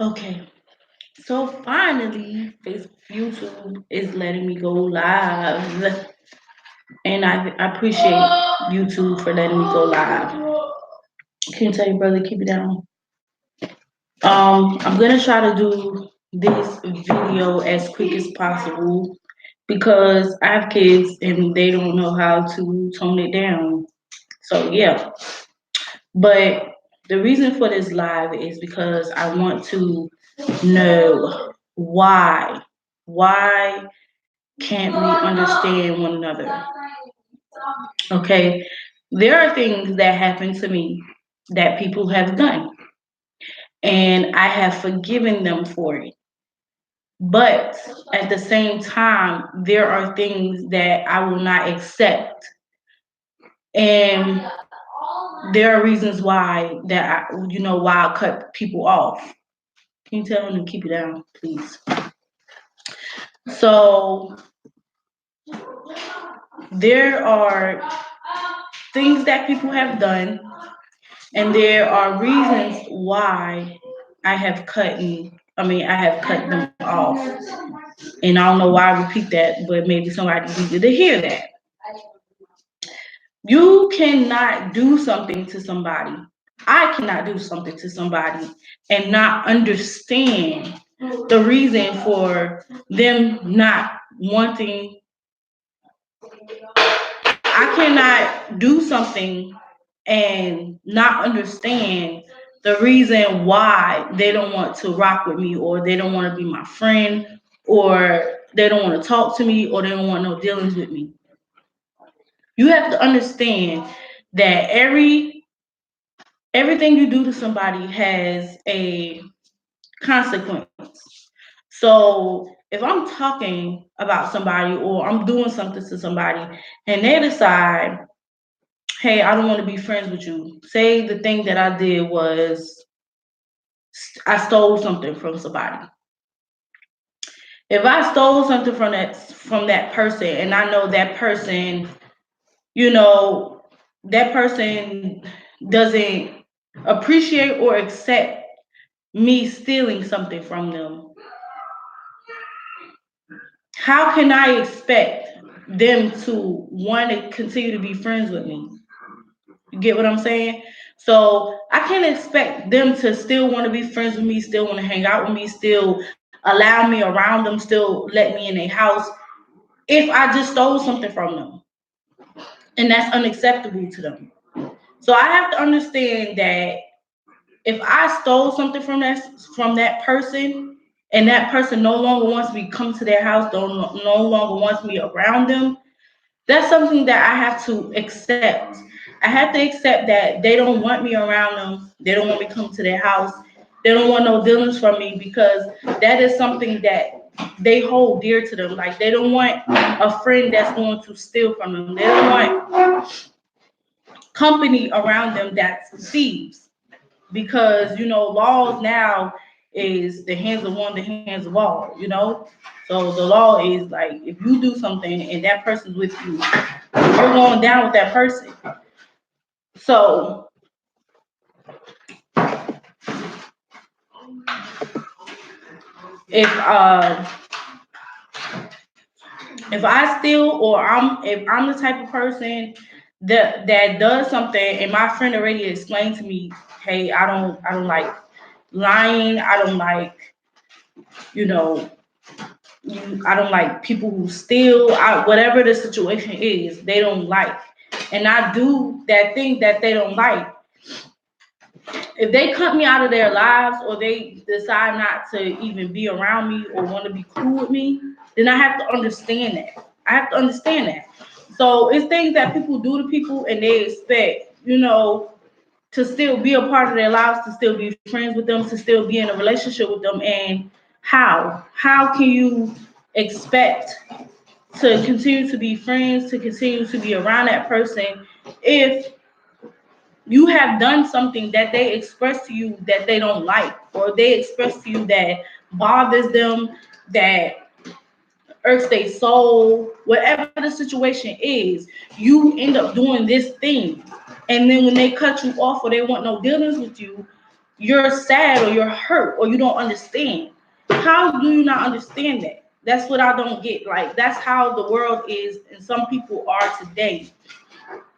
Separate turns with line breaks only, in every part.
Okay, so finally, YouTube is letting me go live, and I appreciate YouTube for letting me go live. Can you tell your brother to keep it down? I'm gonna try to do this video as quick as possible because I have kids and they don't know how to tone it down. So yeah, but the reason for this live is because I want to know why can't we understand one another? Okay, there are things that happen to me that people have done, and I have forgiven them for it. But at the same time, there are things that I will not accept, and there are reasons why why I cut people off. Can you tell them to keep it down, please? So there are things that people have done, and there are reasons why I have cut them off. And I don't know why I repeat that, but maybe somebody needed to hear that. You cannot do something to somebody. I cannot do something to somebody and not understand the reason for them not wanting. I cannot do something and not understand the reason why they don't want to rock with me, or they don't want to be my friend, or they don't want to talk to me, or they don't want no dealings with me. You have to understand that everything you do to somebody has a consequence. So if I'm talking about somebody or I'm doing something to somebody and they decide, hey, I don't want to be friends with you. Say the thing that I did was I stole something from somebody. If I stole something from that person and I know that person, you know, that person doesn't appreciate or accept me stealing something from them, how can I expect them to want to continue to be friends with me? You get what I'm saying? So I can't expect them to still want to be friends with me, still want to hang out with me, still allow me around them, still let me in their house if I just stole something from them. And that's unacceptable to them. So I have to understand that if I stole something from that person, and that person no longer wants me to come to their house, don't no longer wants me around them, that's something that I have to accept. I have to accept that they don't want me around them. They don't want me to come to their house. They don't want no dealings from me because that is something that they hold dear to them. Like they don't want a friend that's going to steal from them. They don't want company around them that's thieves, because laws now is the hands of one, the hands of all. So the law is like, if you do something and that person's with you, you're going down with that person. So if if I steal, or if I'm the type of person that does something and my friend already explained to me, hey, I don't like lying, I don't like, you know I don't like people who steal. Whatever the situation is, they don't like, and I do that thing that they don't like. If they cut me out of their lives, or they decide not to even be around me or want to be cool with me, then I have to understand that. I have to understand that. So it's things that people do to people, and they expect, to still be a part of their lives, to still be friends with them, to still be in a relationship with them. And how can you expect to continue to be friends, to continue to be around that person, if you have done something that they express to you that they don't like, or they express to you that bothers them, that irks their soul, whatever the situation is, you end up doing this thing. And then when they cut you off or they want no dealings with you, you're sad or you're hurt or you don't understand. How do you not understand that? That's what I don't get. Like, that's how the world is, and some people are today.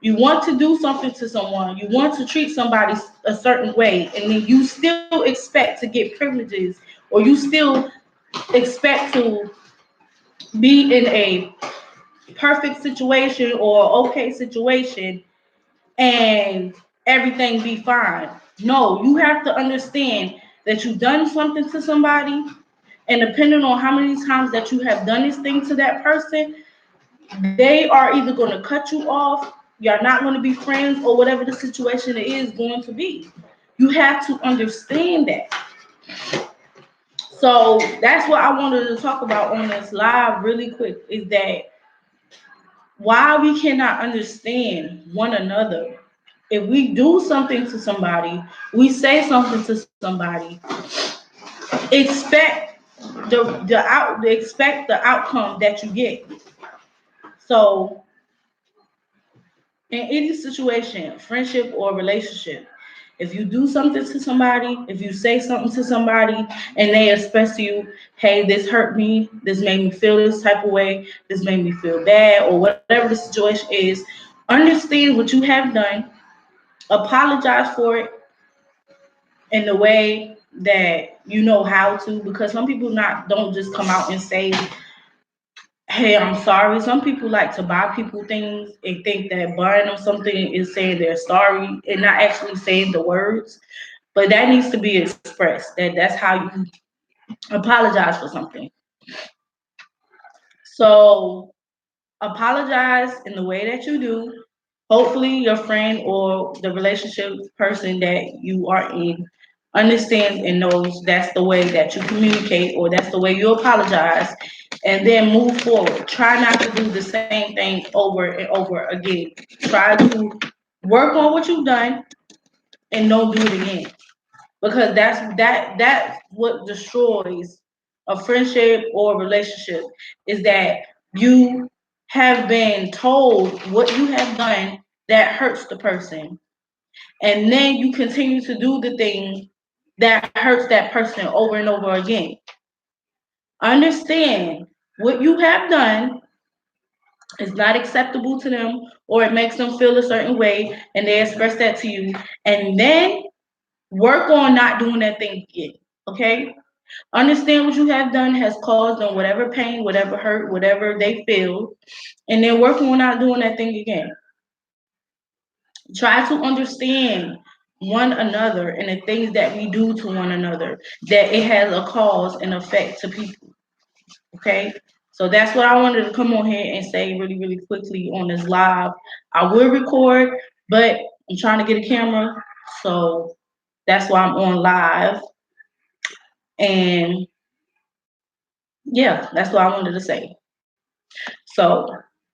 You want to do something to someone, you want to treat somebody a certain way, and then you still expect to get privileges, or you still expect to be in a perfect situation or okay situation and everything be fine. No, you have to understand that you've done something to somebody, and depending on how many times that you have done this thing to that person, they are either going to cut you off, you're not going to be friends, or whatever the situation is going to be. You have to understand that. So that's what I wanted to talk about on this live really quick, is that why we cannot understand one another. If we do something to somebody, we say something to somebody, expect expect the outcome that you get. So in any situation, friendship or relationship, if you do something to somebody, if you say something to somebody and they express to you, hey, this hurt me, this made me feel this type of way, this made me feel bad, or whatever the situation is, understand what you have done, apologize for it in the way that you know how to, because some people not don't just come out and say, hey, I'm sorry. Some people like to buy people things and think that buying them something is saying they're sorry and not actually saying the words. But that needs to be expressed. That's how you apologize for something. So apologize in the way that you do. Hopefully your friend or the relationship person that you are in understands and knows that's the way that you communicate, or that's the way you apologize, and then move forward. Try not to do the same thing over and over again. Try to work on what you've done and don't do it again, because that's what destroys a friendship or relationship, is that you have been told what you have done that hurts the person, and then you continue to do the thing that hurts that person over and over again. Understand what you have done is not acceptable to them, or it makes them feel a certain way and they express that to you, and then work on not doing that thing again. Okay? Understand what you have done has caused them whatever pain, whatever hurt, whatever they feel, and then work on not doing that thing again. Try to understand one another and the things that we do to one another, that it has a cause and effect to people. Okay? So that's what I wanted to come on here and say really, really quickly on this live. I will record, but I'm trying to get a camera. So that's why I'm on live. And yeah, that's what I wanted to say. So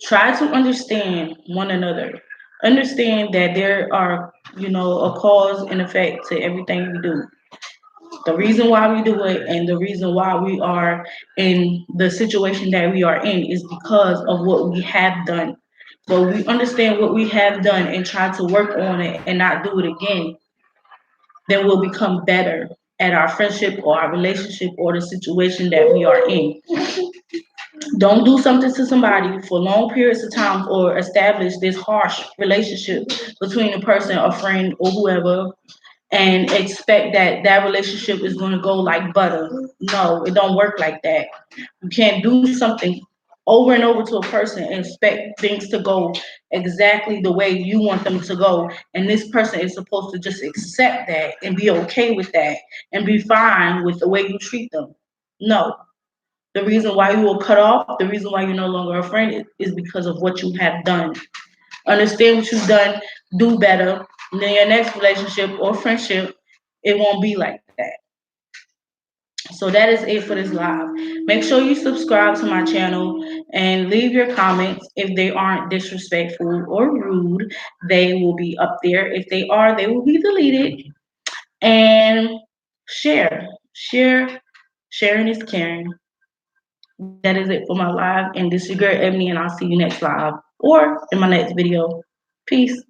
try to understand one another. Understand that there are, a cause and effect to everything we do. The reason why we do it and the reason why we are in the situation that we are in is because of what we have done. So we understand what we have done and try to work on it and not do it again, then we'll become better at our friendship or our relationship or the situation that we are in. Don't do something to somebody for long periods of time or establish this harsh relationship between a person, a friend, or whoever, and expect that that relationship is going to go like butter. No, it don't work like that. You can't do something over and over to a person and expect things to go exactly the way you want them to go, and this person is supposed to just accept that and be okay with that and be fine with the way you treat them. No. The reason why you will cut off, the reason why you're no longer a friend is because of what you have done. Understand what you've done, do better, and then your next relationship or friendship, it won't be like that. So that is it for this live. Make sure you subscribe to my channel and leave your comments. If they aren't disrespectful or rude, they will be up there. If they are, they will be deleted. And share. Sharing is caring. That is it for my live. And this is your girl Ebony, and I'll see you next live or in my next video. Peace.